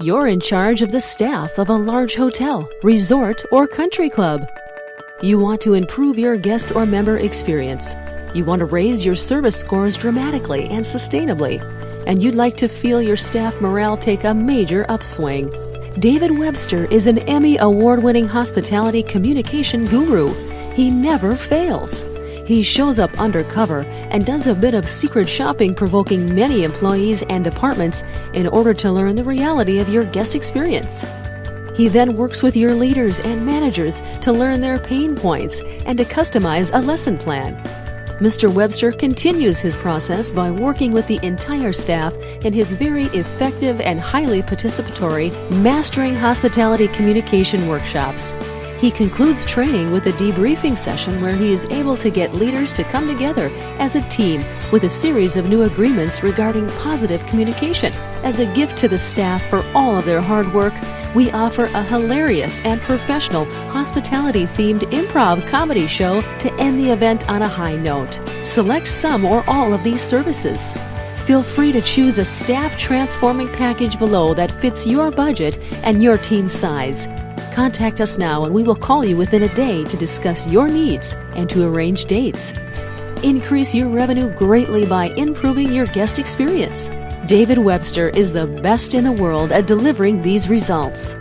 You're in charge of the staff of a large hotel, resort, or country club. You want to improve your guest or member experience. You want to raise your service scores dramatically and sustainably. And you'd like to feel your staff morale take a major upswing. David Webster is an Emmy award-winning hospitality communication guru. He never fails. He shows up undercover and does a bit of secret shopping, provoking many employees and departments in order to learn the reality of your guest experience. He then works with your leaders and managers to learn their pain points and to customize a lesson plan. Mr. Webster continues his process by working with the entire staff in his very effective and highly participatory Mastering Hospitality Communication workshops. He concludes training with a debriefing session where he is able to get leaders to come together as a team with a series of new agreements regarding positive communication. As a gift to the staff for all of their hard work, we offer a hilarious and professional hospitality-themed improv comedy show to end the event on a high note. Select some or all of these services. Feel free to choose a staff transforming package below that fits your budget and your team's size. Contact us now and we will call you within a day to discuss your needs and to arrange dates. Increase your revenue greatly by improving your guest experience. David Webster is the best in the world at delivering these results.